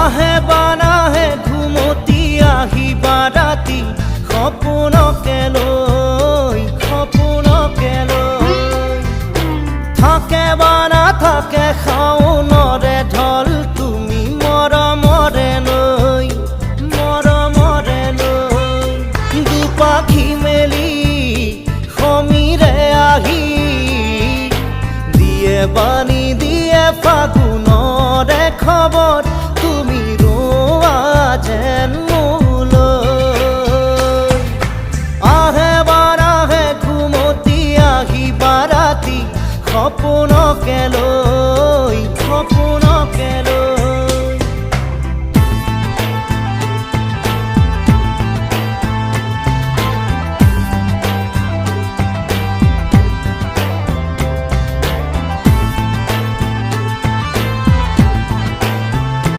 আহে বানাহে ঘুমতি আহিবা ৰাতি সপোনকে লৈ থাকে বা নাথাকে শাওনৰে ঢল তুমি মৰমৰে লৈ দুপাখি মেলি সমীৰে আহি দিয়ে বাণী দিয়ে ফাগুনৰে খবৰ